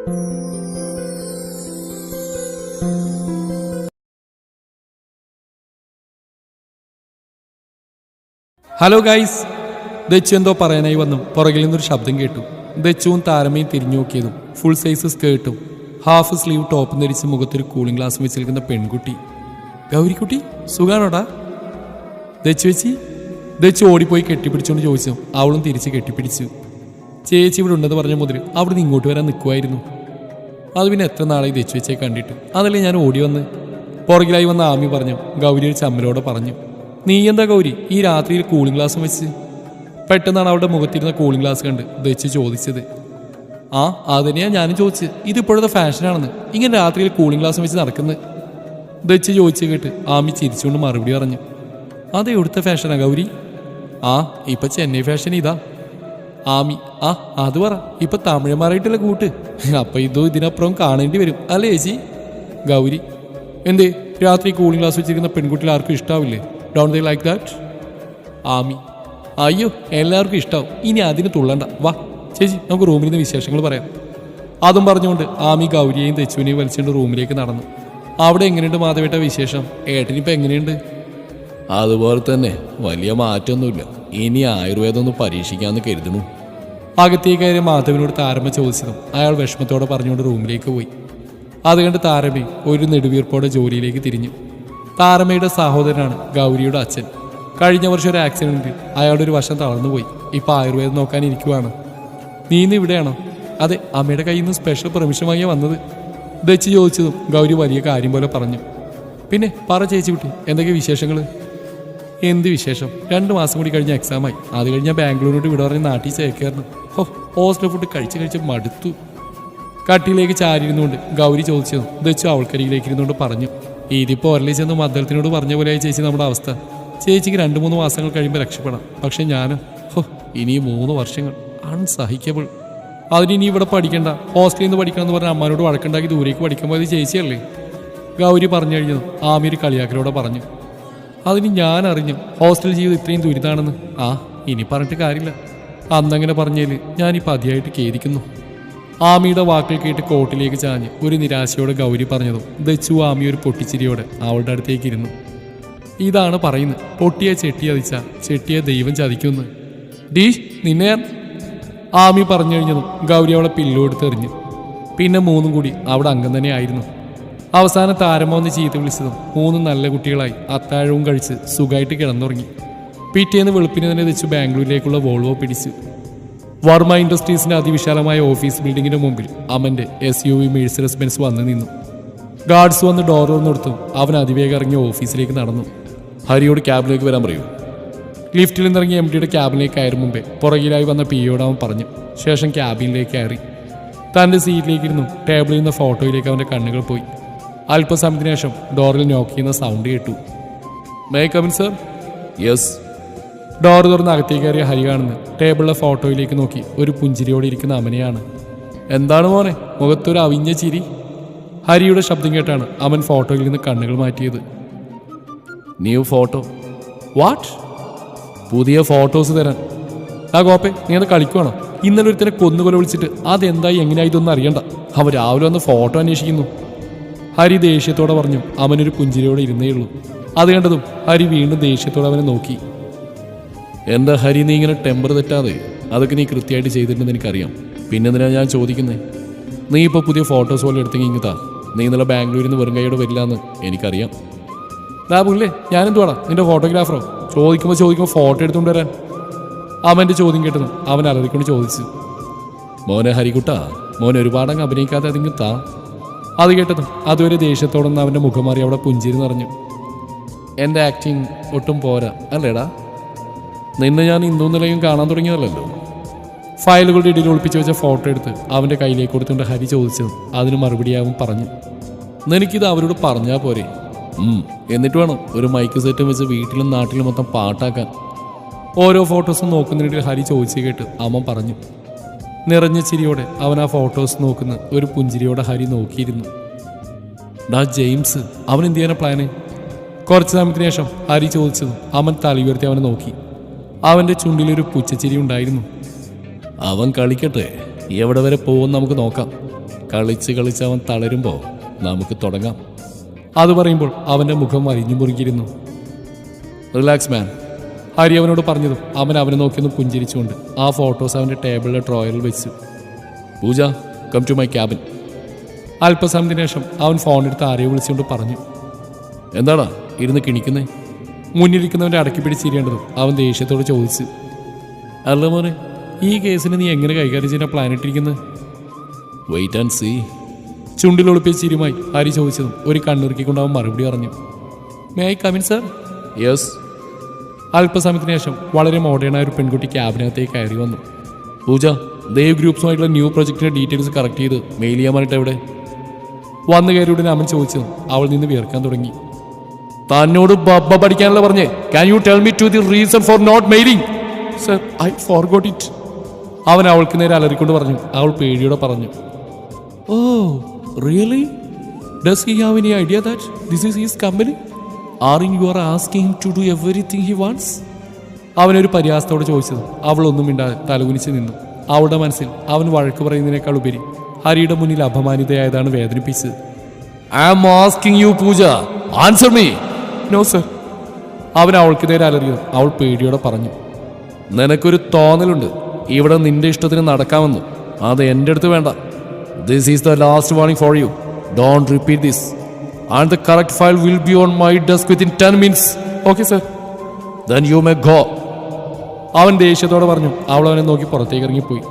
Hello guys. Dachu എന്തോ പറയാനായി വന്നു പുറകിൽ നിന്നൊരു ശബ്ദം കേട്ടു. ദച്ചുവും താരമയും തിരിഞ്ഞു നോക്കിയതും ഫുൾ സൈസ് സ്കേർട്ടും ഹാഫ് സ്ലീവ് ടോപ്പും ധരിച്ച് മുഖത്തൊരു കൂളിംഗ് ഗ്ലാസ് വെച്ച് നിൽക്കുന്ന പെൺകുട്ടി. ഗൗരിക്കുട്ടി സുഖാണോടാ? ദച്ചു വെച്ചി. ദച്ചു ഓടിപ്പോയി കെട്ടിപ്പിടിച്ചുകൊണ്ട് ചോദിച്ചു. അവളും തിരിച്ച് കെട്ടിപ്പിടിച്ചു. ചേച്ചി ഇവിടെ ഉണ്ടെന്ന് പറഞ്ഞ മുതൽ അവിടുന്ന് ഇങ്ങോട്ട് വരാൻ നിൽക്കുമായിരുന്നു. അത് പിന്നെ എത്ര നാളായി ദച്ചു വെച്ചേ കണ്ടിട്ട്, അതല്ലേ ഞാൻ ഓടി വന്ന്. പുറകിലായി വന്ന ആമി പറഞ്ഞു. ഗൗരി ഒരു ചമ്മലോടെ പറഞ്ഞു, നീ എന്താ ഗൗരി ഈ രാത്രിയിൽ കൂളിംഗ് ഗ്ലാസും വെച്ച്? പെട്ടെന്നാണ് അവളുടെ മുഖത്തിരുന്ന കൂളിംഗ് ഗ്ലാസ് കണ്ട് ദച്ചു ചോദിച്ചത്. ആ അതുതന്നെയാണ് ഞാനും ചോദിച്ചത്, ഇതിപ്പോഴത്തെ ഫാഷനാണെന്ന് ഇങ്ങനെ രാത്രിയിൽ കൂളിംഗ് ഗ്ലാസും വെച്ച് നടക്കുന്നത്. ദച്ചു ചോദിച്ചു കേട്ട് ആമി ചിരിച്ചുകൊണ്ട് മറുപടി പറഞ്ഞു, അത് എവിടുത്തെ ഫാഷനാ ഗൗരി? ആ ഇപ്പൊ ചെന്നൈ ഫാഷൻ ഇതാ. ആമി ആ അത് പറ, ഇപ്പൊ തമിഴന്മാരായിട്ടുള്ള കൂട്ട്. അപ്പൊ ഇതോ ഇതിനപ്പുറം കാണേണ്ടി വരും അല്ലേ ചേച്ചി? ഗൗരി എന്തേ രാത്രി കൂളിംഗ് ഗ്ലാസ് വെച്ചിരിക്കുന്ന പെൺകുട്ടികൾ ആർക്കും ഇഷ്ടാവില്ലേ? Don't they like that? Ami അയ്യോ എല്ലാവർക്കും ഇഷ്ടാവും, ഇനി അതിന് തുള്ളണ്ട. വാ ചേച്ചി നമുക്ക് റൂമിൽ നിന്ന് വിശേഷങ്ങൾ പറയാം. അതും പറഞ്ഞുകൊണ്ട് ആമി ഗൗരിയെയും തെച്ചുവിനെയും വലിച്ചുകൊണ്ട് റൂമിലേക്ക് നടന്നു. അവിടെ എങ്ങനെയുണ്ട് മാധവേട്ട വിശേഷം? ഏട്ടനിപ്പോൾ എങ്ങനെയുണ്ട്? അതുപോലെ തന്നെ വലിയ മാറ്റമൊന്നുമില്ല, ഇനി ആയുർവേദം ഒന്ന് പരീക്ഷിക്കാമെന്ന് കരുതണു. അകത്തേക്ക് കയറി മാധവിനോട് താരമ്മ ചോദിച്ചതും അയാൾ വിഷമത്തോടെ പറഞ്ഞുകൊണ്ട് റൂമിലേക്ക് പോയി. അത് കണ്ട് താരമ്മയും ഒരു നെടുവീർപ്പോടെ ജോലിയിലേക്ക് തിരിഞ്ഞു. താരമ്മയുടെ സഹോദരനാണ് ഗൗരിയുടെ അച്ഛൻ. കഴിഞ്ഞ വർഷം ഒരു ആക്സിഡന്റിൽ അയാളുടെ ഒരു വശം തളർന്നുപോയി. ഇപ്പം ആയുർവേദം നോക്കാൻ ഇരിക്കുവാണ്. നീ ഇന്ന് ഇവിടെയാണോ? അതെ, അമ്മയുടെ കയ്യിൽ നിന്ന് സ്പെഷ്യൽ പെർമിഷൻ വാങ്ങിയാൽ വന്നത്. ദച്ചു ചോദിച്ചതും ഗൗരി വലിയ കാര്യം പോലെ പറഞ്ഞു. പിന്നെ പറ ചേച്ചി കുട്ടി, എന്തൊക്കെ വിശേഷങ്ങൾ? എന്ത് വിശേഷം, 2 മാസം കൂടി കഴിഞ്ഞ എക്സാമായി. അത് കഴിഞ്ഞാൽ ബാംഗ്ലൂരിനോട്ട് ഇവിടെ പറഞ്ഞ് നാട്ടിൽ ചേക്കായിരുന്നു. ഹോസ്റ്റൽ ഫുഡ് കഴിച്ച് മടുത്തു. കട്ടിയിലേക്ക് ചാരിയിരുന്നുകൊണ്ട് ഗൗരി ചോദിച്ചതും ദച്ചു അവൾക്കരികിലേക്ക് ഇരുന്നുകൊണ്ട് പറഞ്ഞു, ഇതിപ്പോൾ ഒരളി ചെന്ന് മദ്ദളത്തിനോട് പറഞ്ഞ പോലെയായി ചേച്ചി നമ്മുടെ അവസ്ഥ. ചേച്ചിക്ക് 2-3 മാസങ്ങൾ കഴിയുമ്പോൾ രക്ഷപ്പെടാം. പക്ഷെ ഞാനോ ഇനി 3 വർഷങ്ങൾ അൺസഹിക്കബിൾ. അതിനി ഇവിടെ പഠിക്കണ്ട, ഹോസ്റ്റലിൽ നിന്ന് പഠിക്കണം എന്ന് പറഞ്ഞാൽ അമ്മാനോട് വഴക്കുണ്ടാക്കി ദൂരേക്ക് പഠിക്കാൻ പോയത് ചേച്ചിയല്ലേ? ഗൗരി പറഞ്ഞു കഴിഞ്ഞതും ആമി ഒരു കളിയാക്കലോടെ പറഞ്ഞു. അതിന് ഞാൻ അറിഞ്ഞു ഹോസ്റ്റൽ ജീവിതം ഇത്രയും ദുരിതാണെന്ന്. ആ ഇനി പറഞ്ഞിട്ട് കാര്യമില്ല, അന്നങ്ങനെ പറഞ്ഞതിൽ ഞാനിപ്പോൾ അതിയായിട്ട് ഖേദിക്കുന്നു. ആമിയുടെ വാക്കുകൾ കേട്ട് കോട്ടിലേക്ക് ചാഞ്ഞ് ഒരു നിരാശയോടെ ഗൗരി പറഞ്ഞതും ദച്ചു ആമി ഒരു പൊട്ടിച്ചിരിയോടെ അവളുടെ അടുത്തേക്ക് ഇരുന്നു. ഇതാണ് പറയുന്നത്, പൊട്ടിയെ ചെട്ടി ചതിച്ച ചെട്ടിയെ ദൈവം ചതിക്കുമെന്ന്. ഡീ നിന്നെ ആമി പറഞ്ഞു കഴിഞ്ഞതും ഗൗരി അവളെ പില്ലോ എടുത്തെറിഞ്ഞു. പിന്നെ 3 കൂടി അവിടെ അംഗം തന്നെ ആയിരുന്നു. അവസാനം താരമ്മ ഒന്ന് ചീത്ത വിളിച്ചതും 3 നല്ല കുട്ടികളായി അത്താഴവും കഴിച്ച് സുഖമായിട്ട് കിടന്നുറങ്ങി. പിറ്റേന്ന് വെളുപ്പിന് തന്നെ വെച്ച് ബാംഗ്ലൂരിലേക്കുള്ള വോൾവോ പിടിച്ചു. വർമ്മ ഇൻഡസ്ട്രീസിന്റെ അതിവിശാലമായ ഓഫീസ് ബിൽഡിങ്ങിന്റെ മുമ്പിൽ അമന്റെ SUV മെഴ്സിഡസ് ബെൻസ് വന്നു നിന്നു. ഗാർഡ്സ് വന്ന് ഡോർ തുറന്നെടുത്തും അവൻ അതിവേഗം ഇറങ്ങി ഓഫീസിലേക്ക് നടന്നു. ഹരിയോട് ക്യാബിലേക്ക് വരാൻ പറയൂ. ലിഫ്റ്റിൽ നിന്നിറങ്ങി MDയുടെ ക്യാബിനിലേക്ക് കയറും മുമ്പേ പുറകിലായി വന്ന പിയോട് അവൻ പറഞ്ഞു. ശേഷം ക്യാബിനിലേക്ക് കയറി തൻ്റെ സീറ്റിലേക്ക് ഇരുന്നു. ടേബിളിൽ നിന്ന് ഫോട്ടോയിലേക്ക് അവൻ്റെ കണ്ണുകൾ പോയി. അല്പസമയത്തിന് ശേഷം ഡോറിൽ നോക്ക് ചെയ്യുന്ന സൗണ്ട് കേട്ടു. May come in sir? Yes. Door തുറന്ന് അകത്തേക്ക് കയറിയ ഹരി കാണുന്നു. ടേബിളിലെ ഫോട്ടോയിലേക്ക് നോക്കി ഒരു പുഞ്ചിരിയോടെ ഇരിക്കുന്ന അമനെയാണ്. എന്താണ് മോനെ മുഖത്തൊരു അവിഞ്ഞ ചിരി? ഹരിയുടെ ശബ്ദം കേട്ടാണ് അവൻ ഫോട്ടോയിൽ നിന്ന് കണ്ണുകൾ മാറ്റിയത്. New photo? വാട്ട്? പുതിയ ഫോട്ടോസ് തരാൻ. ആ ഗോപ്പെ നീ അത് കളിക്കുവാണോ? ഇന്നലെ ഒരുത്തനെ കൊന്നുകൊല വിളിച്ചിട്ട് അതെന്തായി എങ്ങനെയായി ഇതൊന്നും അറിയണ്ട. അവൻ രാവിലെ വന്ന് ഫോട്ടോ അന്വേഷിക്കുന്നു. ഹരി ദേഷ്യത്തോടെ പറഞ്ഞു. അവനൊരു പുഞ്ചിരിയോടെ ഇരുന്നേ ഉള്ളൂ. അത് കണ്ടതും ഹരി വീണ്ടും ദേഷ്യത്തോടെ അവനെ നോക്കി. എന്താ ഹരി നീ ഇങ്ങനെ ടെമ്പർ തെറ്റാതെ? അതൊക്കെ നീ കൃത്യമായിട്ട് ചെയ്തിട്ടുണ്ടെന്ന് എനിക്കറിയാം. പിന്നെന്തിനാണ് ഞാൻ ചോദിക്കുന്നത്? നീ ഇപ്പോൾ പുതിയ ഫോട്ടോസ് പോലെ എടുത്തെങ്കിൽ ഇങ്ങത്താ. നീ ഇന്നലെ ബാംഗ്ലൂരിൽ നിന്ന് വെറും കൈയോടെ വരില്ല എന്ന് എനിക്കറിയാം. ലാബുല്ലേ ഞാനെന്തുവാടാ നിന്റെ ഫോട്ടോഗ്രാഫറോ? ചോദിക്കുമ്പോൾ ഫോട്ടോ എടുത്തുകൊണ്ട് വരാൻ. അവൻ്റെ ചോദ്യം കേട്ടതും അവൻ അലറിക്കൊണ്ട് ചോദിച്ചു. മോനെ ഹരിക്കുട്ടാ, മോനെ ഒരുപാടങ്ങ് അഭിനയിക്കാതെ അതിങ്ങത്താ. അത് കേട്ടതും അതുവരെ ദേഷ്യത്തോടെ അവൻ്റെ മുഖം മാറി അവിടെ പുഞ്ചിരി നിറഞ്ഞു. എൻ്റെ ആക്ടിങ് ഒട്ടും പോരാ അല്ലേടാ? നിന്നെ ഞാൻ ഇന്നും നിലയും കാണാൻ തുടങ്ങിയതല്ലോ. ഫയലുകളുടെ ഇടയിൽ ഒളിപ്പിച്ച് വെച്ച ഫോട്ടോ എടുത്ത് അവൻ്റെ കയ്യിലേക്ക് കൊടുത്തുകൊണ്ട് ഹരി ചോദിച്ചതും അതിന് മറുപടിയാവും പറഞ്ഞു. എനിക്കിത് അവരോട് പറഞ്ഞാൽ പോരെ? എന്നിട്ട് വേണം ഒരു മൈക്ക് സെറ്റും വെച്ച് വീട്ടിലും നാട്ടിലും മൊത്തം പാട്ടാക്കാൻ. ഓരോ ഫോട്ടോസും നോക്കുന്നതിനിടയിൽ ഹരി ചോദിച്ചു കേട്ട് അമ്മ പറഞ്ഞു. നിറഞ്ഞ ചിരിയോടെ അവൻ ആ ഫോട്ടോസ് നോക്കുന്ന ഒരു പുഞ്ചിരിയോടെ ഹരി നോക്കിയിരുന്നു. ഡാ ജെയിംസ്, അവൻ എന്ത് ചെയ്യാനാ പ്ലാന്? കുറച്ച് സമയത്തിന് ശേഷം ഹരി ചോദിച്ചതും അവൻ തല ഉയർത്തി അവനെ നോക്കി. അവൻ്റെ ചുണ്ടിലൊരു പുച്ഛച്ചിരി ഉണ്ടായിരുന്നു. അവൻ കളിക്കട്ടെ, എവിടെ വരെ പോകുമെന്ന് നമുക്ക് നോക്കാം. കളിച്ച് അവൻ തളരുമ്പോൾ നമുക്ക് തുടങ്ങാം. അത് പറയുമ്പോൾ അവൻ്റെ മുഖം വലിഞ്ഞു മുറുകിയിരുന്നു. റിലാക്സ് മാൻ. ഹരി അവനോട് പറഞ്ഞതും അവനെ നോക്കിയൊന്ന് പുഞ്ചിരിച്ചുകൊണ്ട് ആ ഫോട്ടോസ് അവൻ്റെ ടേബിളിലെ ഡ്രോയറിൽ വെച്ചു. പൂജ, കം ടു മൈ ക്യാബിൻ. അല്പസമയത്തിന് ശേഷം അവൻ ഫോണെടുത്ത് ആരെയോ വിളിച്ചുകൊണ്ട് പറഞ്ഞു. എന്താടാ ഇരുന്ന് കിണിക്കുന്നേ? മുന്നിലിരിക്കുന്നവൻ്റെ അടക്കി പിടിച്ചിരിയേണ്ടതും അവൻ ദേഷ്യത്തോട് ചോദിച്ചു. അല്ല മോനെ, ഈ കേസിന് നീ എങ്ങനെ കൈകാര്യം ചെയ്യാൻ പ്ലാൻ ഇട്ടിരിക്കുന്നത്? Wait and see. ചുണ്ടിലൊളിപ്പിയ ചിരിയുമായി ഹരി ചോദിച്ചതും ഒരു കണ്ണിറുക്കിക്കൊണ്ട് അവൻ മറുപടി പറഞ്ഞു. May I come in sir? Yes. അല്പസമയത്തിന് ശേഷം വളരെ മോഡേണായ ഒരു പെൺകുട്ടി ക്യാബിനകത്തേക്ക് കയറി വന്നു. പൂജ, ദേവ് ഗ്രൂപ്പ്സുമായിട്ടുള്ള ന്യൂ പ്രൊജക്ടിന്റെ ഡീറ്റെയിൽസ് കറക്റ്റ് ചെയ്ത് മെയിൽ ചെയ്യാൻ പറഞ്ഞിട്ട് എവിടെ? വന്നു കയറിയുടനെ അവൻ ചോദിച്ചതും അവൾ നിന്ന് വിയർക്കാൻ തുടങ്ങി. തന്നോട് ബബ്ബ പഠിക്കാനല്ല പറഞ്ഞേ. Can you tell me to the reason for not mailing? Sir, I forgot it. അവൻ അവൾക്ക് നേരെ അലറിക്കൊണ്ട് പറഞ്ഞു. അവൾ പേടിയോടെ പറഞ്ഞു. Oh really? Does he have any idea that this is his company? Are you are asking him to do everything he wants? അവനൊരു പരിഹാസത്തോടെ ചോദിച്ചത് അവളൊന്നും മിണ്ടാതെ തലകുനിച്ച് നിന്നു. അവളുടെ മനസ്സിൽ അവൻ വഴക്ക് പറയുന്നതിനേക്കാൾ ഉപരി ഹരിയുടെ മുന്നിൽ അപമാനിതയായതാണ് വേദനിപ്പിച്ചത്. I am asking you Pooja, answer me. No sir. അവൻ അവൾക്ക് നേരെ അലറിയത് അവൾ പേടിയോടെ പറഞ്ഞു. നിനക്കൊരു തോന്നലുണ്ട് ഇവിടെ നിന്റെ ഇഷ്ടത്തിന് നടക്കാമെന്ന്. അത് എൻ്റെ അടുത്ത് വേണ്ട. This is the last warning for you. Don't repeat this and the correct file will be on my desk within 10 minutes. Okay sir. Then you may go. അവൻ ദേഷ്യത്തോടെ പറഞ്ഞു. അവൾ അവനെ നോക്കി പുറത്തേക്ക് ഇറങ്ങിപ്പോയി.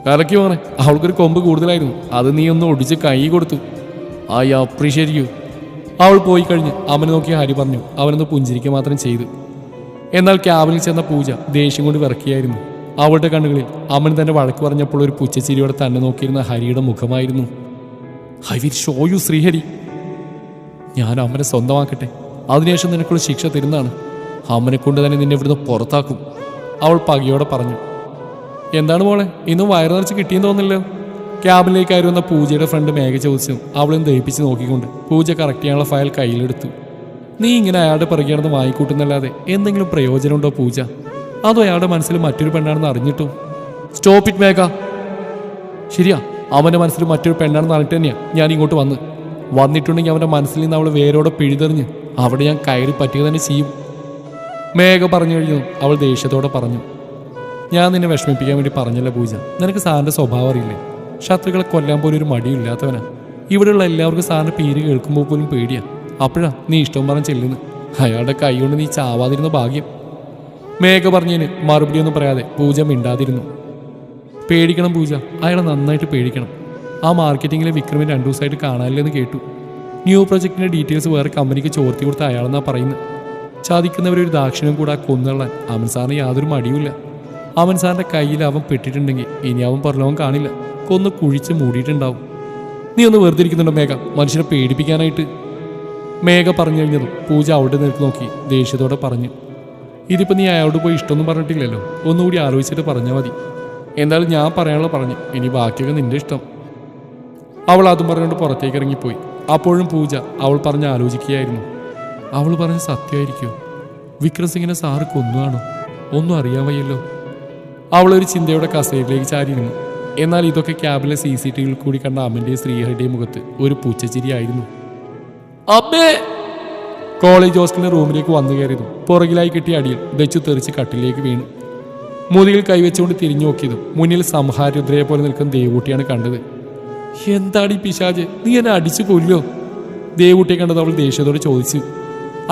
കലക്കി മോനെ, അവൾക്കൊരു കൊമ്പ് കൂടുതലായിരുന്നു. അത് നീ ഒന്ന് ഒടിച്ച് കൈ കൊടുത്തു. I appreciate you. അവൾ പോയി കഴിഞ്ഞ് അവനെ നോക്കി ഹരി പറഞ്ഞു. അവനൊന്ന് പുഞ്ചിരിക്കുക മാത്രം ചെയ്തു. എന്നാൽ ക്യാബിനിൽ ചെന്ന പൂജ ദേഷ്യം കൊണ്ട് വിറക്കിയായിരുന്നു. അവളുടെ കണ്ണുകളിൽ അമ്മൻ തന്നെ വഴക്ക് പറഞ്ഞപ്പോൾ ഒരു പുച്ഛച്ചിരിയോടെ തന്നെ നോക്കിയിരുന്ന ഹരിയുടെ മുഖമായിരുന്നു. I will show you Sreehari. ഞാൻ അമ്മനെ സ്വന്തമാക്കട്ടെ, അതിനുശേഷം നിനക്കുള്ള ശിക്ഷ തരുന്നതാണ്. അമ്മനെ കൊണ്ട് തന്നെ നിന്നെ ഇവിടുന്ന് പുറത്താക്കും, അവൾ പകയോടെ പറഞ്ഞു. എന്താണ് മോളെ, ഇന്നും വയറു നിറച്ച് കിട്ടിയെന്ന് തോന്നില്ലല്ലോ? ക്യാബിനിലേക്ക് കയറി വന്ന പൂജയുടെ ഫ്രണ്ട് മേഘ ചോദിച്ചു. അവളും ദഹിപ്പിച്ച് നോക്കിക്കൊണ്ട് പൂജ കറക്റ്റ് ചെയ്യാനുള്ള ഫയൽ കയ്യിലെടുത്തു. നീ ഇങ്ങനെ അയാളുടെ പിറകെയാണെന്ന് വാങ്ങിക്കൂട്ടുന്നല്ലാതെ എന്തെങ്കിലും പ്രയോജനമുണ്ടോ പൂജ? അതോ അയാളുടെ മനസ്സിൽ മറ്റൊരു പെണ്ണാണെന്ന് അറിഞ്ഞിട്ടോ? സ്റ്റോപ്പ് ഇറ്റ് മേഘ. ശരിയാ, അവൻ്റെ മനസ്സിൽ മറ്റൊരു പെണ്ണാണെന്ന് അറിഞ്ഞിട്ട് തന്നെയാണ് ഞാൻ ഇങ്ങോട്ട് വന്നിട്ടുണ്ടെങ്കിൽ അവൻ്റെ മനസ്സിൽ നിന്ന് അവൾ വേരോടെ പിഴുതെറിഞ്ഞ് അവിടെ ഞാൻ കയറി പറ്റുക തന്നെ ചെയ്യും. മേഘ പറഞ്ഞു കഴിഞ്ഞു. അവൾ ദേഷ്യത്തോടെ പറഞ്ഞു. ഞാൻ നിന്നെ വിഷമിപ്പിക്കാൻ വേണ്ടി പറഞ്ഞല്ല പൂജ. നിനക്ക് സാറിൻ്റെ സ്വഭാവം അറിയില്ലേ? ശത്രുക്കളെ കൊല്ലാൻ പോലും ഒരു മടിയില്ലാത്തവനാ. ഇവിടെയുള്ള എല്ലാവർക്കും സാറിൻ്റെ പേര് കേൾക്കുമ്പോൾ പോലും പേടിയാ. അപ്പോഴാ നീ ഇഷ്ടം പറഞ്ഞ് ചെല്ലുന്നു. അയാളുടെ കൈ കൊണ്ട് നീ ചാവാതിരുന്ന ഭാഗ്യം. മേഘ പറഞ്ഞതിന് മറുപടിയൊന്നും പറയാതെ പൂജ മിണ്ടാതിരുന്നു. പേടിക്കണം പൂജ, അയാളെ നന്നായിട്ട് പേടിക്കണം. ആ മാർക്കറ്റിങ്ങിലെ വിക്രമിന് 2 ദിവസമായിട്ട് കാണാനില്ലെന്ന് കേട്ടു. ന്യൂ പ്രൊജക്ടിൻ്റെ ഡീറ്റെയിൽസ് വേറെ കമ്പനിക്ക് ചോർത്തി കൊടുത്ത അയാളെന്നാ പറയുന്നത്. ചതിക്കുന്നവരൊരു ദാക്ഷിണ്യം കൂടെ കൊന്നുകളാൻ അവൻ സാറിന് യാതൊരു മടിയുമില്ല. അവൻ സാറിൻ്റെ കയ്യിൽ അവൻ പെട്ടിട്ടുണ്ടെങ്കിൽ ഇനി അവൻ പരലോകം കാണില്ല, കൊന്ന് കുഴിച്ച് മൂടിയിട്ടുണ്ടാവും. നീ ഒന്ന് വെറുതെ ഇരിക്കുന്നുണ്ടോ മേഘ, മനുഷ്യനെ പേടിപ്പിക്കാനായിട്ട്? മേഘ പറഞ്ഞു കഴിഞ്ഞതും പൂജ അവളുടെ നേർക്ക് നോക്കി ദേഷ്യത്തോടെ പറഞ്ഞു. ഇതിപ്പോൾ നീ അയാളോട് പോയി ഇഷ്ടമൊന്നും പറഞ്ഞിട്ടില്ലല്ലോ, ഒന്നുകൂടി ആലോചിച്ചിട്ട് പറഞ്ഞാൽ മതി. എന്തായാലും ഞാൻ പറയാനുള്ള പറഞ്ഞു, ഇനി ബാക്കിയൊക്കെ നിന്റെ ഇഷ്ടം. അവൾ അതും പറഞ്ഞുകൊണ്ട് പുറത്തേക്ക് ഇറങ്ങിപ്പോയി. അപ്പോഴും പൂജ അവൾ പറഞ്ഞ് ആലോചിക്കുകയായിരുന്നു. അവൾ പറഞ്ഞ സത്യമായിരിക്കുമോ? വിക്രം സിംഗിനെ സാറ് കൊന്നുവാണോ? ഒന്നും അറിയാൻ വയ്യല്ലോ. അവളൊരു ചിന്തയുടെ കസേരയിലേക്ക് ചാരിയിരുന്നു. എന്നാൽ ഇതൊക്കെ ക്യാബിലെ CCTVയിൽ കൂടി കണ്ട അമ്മൻ്റെയും ശ്രീഹരിയുടെയും മുഖത്ത് ഒരു പൂച്ചച്ചിരിയായിരുന്നു. അമ്മേ! കോളേജ് ഹോസ്റ്റലിന്റെ റൂമിലേക്ക് വന്നു കയറിയതും പുറകിലായി കിട്ടിയ അടിയിൽ ദച്ചു തെറിച്ച് കട്ടിലേക്ക് വീണു. മുതുകിൽ കൈവച്ചുകൊണ്ട് തിരിഞ്ഞു നോക്കിയതും മുന്നിൽ സംഹാരരുദ്രയെ പോലെ നിൽക്കുന്ന ദേവൂട്ടിയാണ് കണ്ടത്. എന്താടി പിശാച്, നീ എന്നെ അടിച്ചു കൊല്ലോ? ദേവൂട്ടിയെ കണ്ടത് അവൾ ദേഷ്യത്തോടെ ചോദിച്ചു.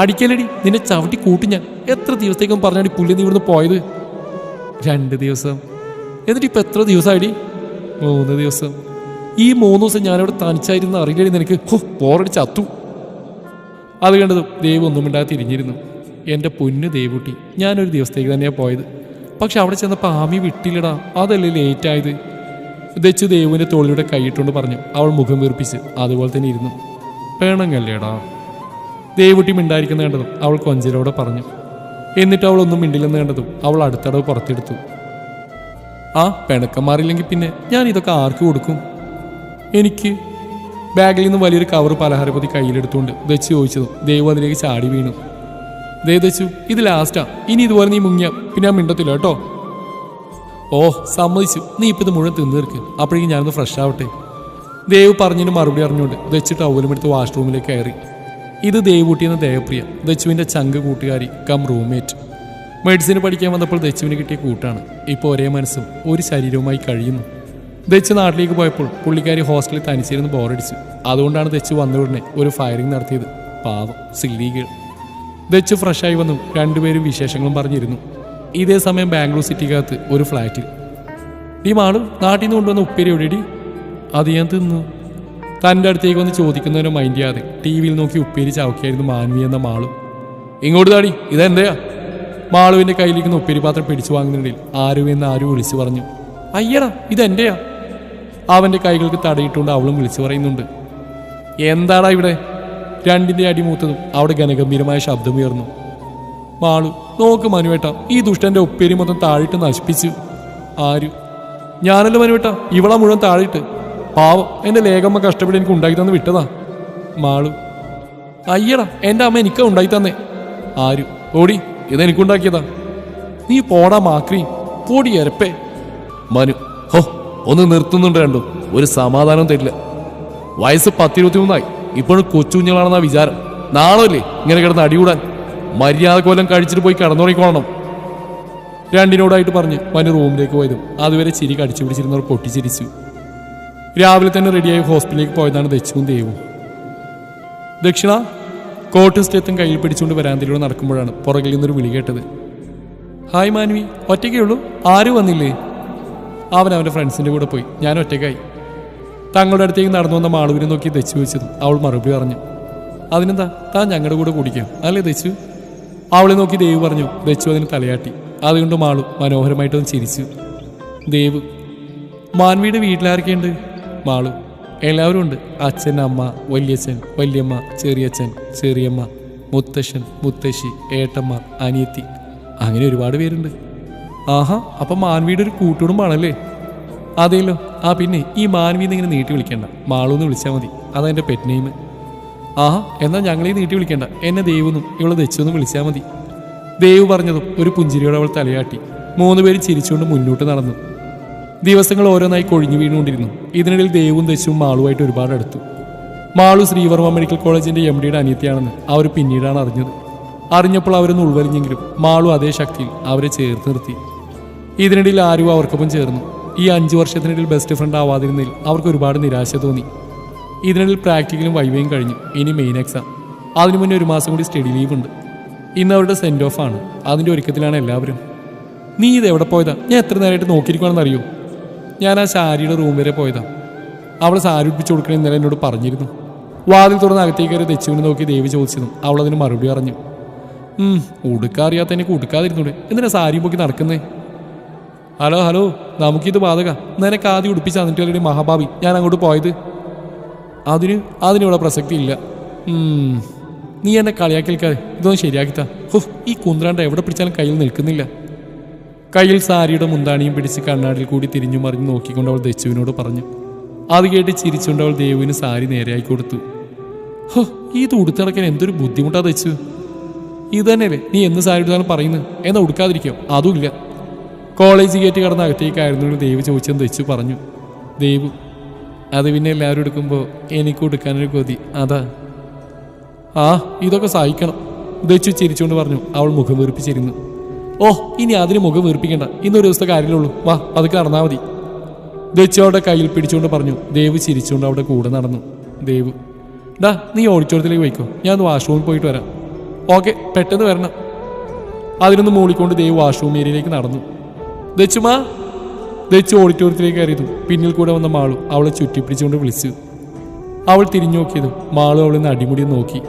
അടിക്കലടി, നിന്നെ ചവിട്ടി കൂട്ടി ഞാൻ. എത്ര ദിവസത്തേക്കും പറഞ്ഞാടി പുല്ല് നീ ഇവിടുന്ന് പോയത്? 2 ദിവസം. എന്നിട്ട് ഇപ്പം എത്ര ദിവസമായിടി? 3 ദിവസം. ഈ 3 ദിവസം ഞാനിവിടെ തനിച്ചായിരുന്നു അറിയില്ലടി നിനക്ക്? പോറടി ചത്തു. അത് കണ്ടതും ദേവ് ഒന്നും മിണ്ടാതെ തിരിഞ്ഞിരുന്നു. എൻ്റെ പൊന്നു ദേവൂട്ടി, ഞാനൊരു ദിവസത്തേക്ക് തന്നെയാണ് പോയത്. പക്ഷെ അവിടെ ചെന്നപ്പോൾ ആമി വിട്ടില്ലടാ, അതല്ലേ ലേറ്റായത്. ദച്ചു ദേവുവിൻ്റെ തോളിലൂടെ കൈയിട്ടുകൊണ്ട് പറഞ്ഞു. അവൾ മുഖം വീർപ്പിച്ച് അതുപോലെ തന്നെ ഇരുന്നു. പേണങ്ങല്ലേടാ? ദേവൂട്ടി മിണ്ടായിരിക്കുന്ന കണ്ടതും അവൾ കൊഞ്ചലോടെ പറഞ്ഞു. എന്നിട്ട് അവൾ ഒന്നും മിണ്ടില്ലെന്ന് കണ്ടതും അവൾ അടുത്തടവ് പുറത്തെടുത്തു. ആ പിണക്കം മാറിയില്ലെങ്കിൽ പിന്നെ ഞാൻ ഇതൊക്കെ ആർക്ക് കൊടുക്കും? എനിക്ക്. ബാഗിൽ നിന്ന് വലിയൊരു കവർ പലഹാരപ്പൊതി കയ്യിലെടുത്തുകൊണ്ട് ദച്ചു ചോദിച്ചതും ദേവു അതിലേക്ക് ചാടി വീണു. ദച്ചു, ഇത് ലാസ്റ്റാ, ഇനി ഇതുപോലെ നീ മുങ്ങിയ പിന്നെ ഞാൻ മിണ്ടത്തില്ല കേട്ടോ. ഓ സമ്മതിച്ചു, നീ ഇപ്പം ഇത് മുഴുവൻ തിന്നു തീർക്ക്, അപ്പോഴേക്കും ഞാനൊന്ന് ഫ്രഷ് ആവട്ടെ. ദേവ് പറഞ്ഞതിന് മറുപടി അറിഞ്ഞുകൊണ്ട് ദച്ച് ടവലും എടുത്ത് വാഷ്റൂമിലേക്ക് കയറി. ഇത് ദേവൂട്ടിയെന്ന ദേവപ്രിയ, ദച്ചുവിൻ്റെ ചങ്ക് കൂട്ടുകാരി കം റൂംമേറ്റ്. മെഡിസിന് പഠിക്കാൻ വന്നപ്പോൾ ദച്ചുവിന് കിട്ടിയ കൂട്ടാണ്. ഇപ്പോൾ ഒരേ മനസ്സും ഒരു ശരീരവുമായി കഴിയുന്നു. ദച്ച് നാട്ടിലേക്ക് പോയപ്പോൾ പുള്ളിക്കാരി ഹോസ്റ്റലിൽ തനിച്ചിരുന്ന് ബോറടിച്ചു. അതുകൊണ്ടാണ് ദച്ച് വന്ന ഉടനെ ഒരു ഫയറിംഗ് നടത്തിയത്. പാവം സില്ലീകൾ. ദച്ച് ഫ്രഷായി വന്നു രണ്ടുപേരും വിശേഷങ്ങളും പറഞ്ഞിരുന്നു. ഇതേ സമയം ബാംഗ്ലൂർ സിറ്റിക്കകത്ത് ഒരു ഫ്ലാറ്റിൽ. ഈ മാളു നാട്ടിൽ നിന്ന് കൊണ്ടുവന്ന ഉപ്പേരി എവിടെയടി? അത് ഞാൻ തിന്നു. തൻ്റെ അടുത്തേക്ക് വന്ന് ചോദിക്കുന്നവനെ മൈൻഡ് ചെയ്യാതെ ടി വിയിൽ നോക്കി ഉപ്പേരി ചവക്കായിരുന്നു മാൻവി എന്ന മാളു. ഇങ്ങോട്ട് താടി, ഇതെന്തെയാ? മാളുവിൻ്റെ കയ്യിലിരിക്കുന്ന ഉപ്പേരി പാത്രം പിടിച്ചു വാങ്ങുന്നതിനിടയിൽ ആരും വിളിച്ചു പറഞ്ഞു. അയ്യടാ, ഇതെന്റെയാ. അവൻ്റെ കൈകൾക്ക് തടയിട്ടുകൊണ്ട് അവളും വിളിച്ചു പറയുന്നുണ്ട്. എന്താടാ ഇവിടെ? രണ്ടിൻ്റെ അടി മൂത്തതും അവിടെ ഘനഗംഭീരമായ ശബ്ദമുയർന്നു. മാളു, നോക്ക് മനുവേട്ട, ഈ ദുഷ്ടന്റെ ഉപ്പേരി മൊത്തം താഴിട്ട് നശിപ്പിച്ചു. ആര്? ഞാനല്ല മനുവേട്ട, ഇവളെ മുഴുവൻ താഴിട്ട്. പാവം, എൻ്റെ ലേഖമ്മ കഷ്ടപ്പെട്ട് എനിക്ക് ഉണ്ടാക്കി തന്ന് വിട്ടതാ. മാളു, അയ്യടാ, എൻ്റെ അമ്മ എനിക്കാ ഉണ്ടാക്കി തന്നേ. ആര്? ഓടി, ഇതെനിക്കുണ്ടാക്കിയതാ. നീ പോടാ മാക്രി, പോടി എരപ്പേ. മനു, ഹോ, ഒന്ന് നിർത്തുന്നുണ്ട് രണ്ടും. ഒരു സമാധാനം തരില്ല. വയസ്സ് 10-23 ഇപ്പോഴും കൊച്ചുകുഞ്ഞുങ്ങളാണെന്നാ വിചാരം. നാളല്ലേ ഇങ്ങനെ കിടന്ന് അടികൂടാൻ? മര്യാദ കൊല്ലം കഴിച്ചിട്ട് പോയി കിടന്നുറങ്ങിക്കോളണം. രണ്ടിനോടായിട്ട് പറഞ്ഞ് മനു റൂമിലേക്ക് പോയതും അതുവരെ ചിരി കടിച്ചു പിടിച്ചിരുന്നവർ പൊട്ടിച്ചിരിച്ചു. രാവിലെ തന്നെ റെഡിയായി ഹോസ്പിറ്റലിലേക്ക് പോയതാണ് ദച്ചുവും ദേവും. ദക്ഷിണ കോട്ട് സ്റ്റെത്തും കയ്യിൽ പിടിച്ചുകൊണ്ട് വരാന്തയിലൂടെ നടക്കുമ്പോഴാണ് പുറകിൽ നിന്നൊരു വിളി കേട്ടത്. ഹായ് മാൻവി, ഒറ്റയ്ക്കേ ഉള്ളൂ? ആരും വന്നില്ലേ? അവൻ അവൻ്റെ ഫ്രണ്ട്സിൻ്റെ കൂടെ പോയി. ഞാൻ ഒറ്റയ്ക്കായി. തങ്ങളുടെ അടുത്തേക്ക് നടന്നു വന്ന മാളുവിനെ നോക്കി ദച്ചു വെച്ചതും അവൾ മറുപടി പറഞ്ഞു. അതിനെന്താ, താൻ ഞങ്ങളുടെ കൂടെ കുടിക്കാം അല്ലേ ദച്ചു? അവളെ നോക്കി ദേവ് പറഞ്ഞു. ദച്ചു അതിന് തലയാട്ടി. അതുകൊണ്ട് മാളു മനോഹരമായിട്ടൊന്ന് ചിരിച്ചു. ദേവ്, മാൻവിയുടെ വീട്ടിലാരൊക്കെയുണ്ട്? മാളു, എല്ലാവരും ഉണ്ട്. അച്ഛൻ, അമ്മ, വല്യച്ഛൻ, വല്യമ്മ, ചെറിയച്ഛൻ, ചെറിയമ്മ, മുത്തശ്ശൻ, മുത്തശ്ശി, ഏട്ടമ്മ, അനിയത്തി, അങ്ങനെ ഒരുപാട് പേരുണ്ട്. ആഹാ, അപ്പം മാൻവിയുടെ ഒരു കൂട്ടുകുടുംബാണല്ലേ? അതേല്ലോ. ആ പിന്നെ ഈ മാൻവിന്ന് ഇങ്ങനെ നീട്ടി വിളിക്കേണ്ട, മാളൂന്ന് വിളിച്ചാൽ മതി. അതെൻ്റെ പെറ്റ് നെയിം. ആഹാ, എന്നാൽ ഞങ്ങളീ നീട്ടി വിളിക്കേണ്ട, എന്നെ ദേവെന്നും ഇവളെ ദച്ചെന്നും വിളിച്ചാൽ മതി. ദേവ് പറഞ്ഞതും ഒരു പുഞ്ചിരിയോടെ അവൾ തലയാട്ടി. 3 പേര് ചിരിച്ചുകൊണ്ട് മുന്നോട്ട് നടന്നു. ദിവസങ്ങൾ ഓരോന്നായി കൊഴിഞ്ഞു വീണുകൊണ്ടിരുന്നു. ഇതിനിടയിൽ ദേവും ദച്ചുവും മാളുമായിട്ട് ഒരുപാട് അടുത്തു. മാളു ശ്രീവർമ്മ മെഡിക്കൽ കോളേജിൻ്റെ MD-യുടെ അനിയത്തിയാണെന്ന് അവർ പിന്നീടാണ് അറിഞ്ഞത്. അറിഞ്ഞപ്പോൾ അവരൊന്ന് ഉൾവലിഞ്ഞെങ്കിലും മാളു അതേ ശക്തിയിൽ അവരെ ചേർത്ത് നിർത്തി. ഇതിനിടയിൽ ആരും അവർക്കൊപ്പം ചേർന്നു. ഈ 5 വർഷത്തിനിടയിൽ ബെസ്റ്റ് ഫ്രണ്ട് ആവാതിരുന്നതിൽ അവർക്ക് ഒരുപാട് നിരാശ തോന്നി. ഇതിനിടയിൽ പ്രാക്ടിക്കലും വൈവയും കഴിഞ്ഞു. ഇനി മെയിൻ എക്സാം. അതിനു മുന്നേ 1 മാസം കൂടി സ്റ്റഡി ലീവ് ഉണ്ട്. ഇന്ന് അവരുടെ സെൻഡ് ഓഫ് ആണ്. അതിൻ്റെ ഒരുക്കത്തിലാണ് എല്ലാവരും. നീ ഇത് എവിടെ പോയതാ? ഞാൻ എത്ര നേരമായിട്ട് നോക്കിയിരിക്കുകയാണെന്ന് അറിയോ? ഞാൻ ആ സാരിയുടെ റൂം വരെ പോയതാ. അവളെ സാരി ഉടുപ്പിച്ച് കൊടുക്കണേ ഇന്നലെ എന്നോട് പറഞ്ഞിരുന്നു. വാതിൽ തുറന്ന് അകത്തേക്ക് കയറി ദച്ചുവിനെ നോക്കി ദേവി ചോദിച്ചതും അവൾ അതിന് മറുപടി പറഞ്ഞു. ഉടുക്കാറിയാത്ത എനിക്ക് ഉടുക്കാതിരുന്നൂടെ? എന്തിനാ സാരി പൊക്കി നടക്കുന്നേ? ഹലോ, നമുക്കിത് ബാധക. നിനക്ക് ആദ്യം ഉടുപ്പിച്ച് തന്നിട്ടല്ലേ മഹാഭാവി ഞാൻ അങ്ങോട്ട് പോയത്? അതിനിവിടെ പ്രസക്തി ഇല്ല. നീ എന്നെ കളിയാക്കിൽക്കാതെ ഇതൊന്നും ശരിയാക്കിത്താ. ഈ കുന്ത്രാണ്ട എവിടെ പിടിച്ചാലും കയ്യിൽ നിൽക്കുന്നില്ല. കയ്യിൽ സാരിയുടെ മുന്താണിയും പിടിച്ച് കണ്ണാടിയിൽ കൂടി തിരിഞ്ഞു മറിഞ്ഞ് നോക്കിക്കൊണ്ട് അവൾ ദച്ചുവിനോട് പറഞ്ഞു. അത് കേട്ട് ചിരിച്ചുകൊണ്ട് അവൾ ദേവുവിന് സാരി നേരെയായി കൊടുത്തു. ഇത് ഉടുത്തിടക്കാൻ എന്തൊരു ബുദ്ധിമുട്ടാ ദച്ചു. ഇത് തന്നെയല്ലേ നീ എന്ന് സാരി എടുത്താലും പറയുന്നത്? എന്നാ ഉടുക്കാതിരിക്കോ? അതുമില്ല. കോളേജ് ഗേറ്റ് കടന്ന് അകത്തേക്കായിരുന്നു ദേവ് ചോദിച്ചെന്ന് ദച്ചു പറഞ്ഞു. ദേവു, അത് പിന്നെ എല്ലാവരും എടുക്കുമ്പോൾ എനിക്ക് ഉടുക്കാനൊരു കൊതി, അതാ. ഇതൊക്കെ സഹിക്കണം, ദച്ചു ചിരിച്ചുകൊണ്ട് പറഞ്ഞു. അവൾ മുഖം വീർപ്പിച്ചിരുന്നു. ഇനി അതിന് മുഖം വീർപ്പിക്കണ്ട. ഇന്നൊരു ദിവസത്തെ കാര്യമുള്ളൂ. വാ, അതൊക്കെ നടന്നാൽ മതി. ദച്ചു അവളുടെ കയ്യിൽ പിടിച്ചുകൊണ്ട് പറഞ്ഞു. ദേവ് ചിരിച്ചുകൊണ്ട് അവിടെ കൂടെ നടന്നു. ദേവ്, നീ ഓഡിറ്റോറിയത്തിലേക്ക് പോയിക്കോ, ഞാൻ വാഷ്റൂമിൽ പോയിട്ട് വരാം. ഓക്കെ, പെട്ടെന്ന് വരണം. അതിനൊന്ന് മൂളിക്കൊണ്ട് ദേവ് വാഷ്റൂം ഏരിയയിലേക്ക് നടന്നു. ദച്ചുമാ. ദച്ചു ഓഡിറ്റോറിയത്തിലേക്ക് കയറിയതും പിന്നിൽ കൂടെ വന്ന മാളു അവളെ ചുറ്റിപ്പിടിച്ചുകൊണ്ട് വിളിച്ചു. അവൾ തിരിഞ്ഞു നോക്കിയതും മാളു അവളിൽ നിന്ന് അടിമുടി നോക്കി.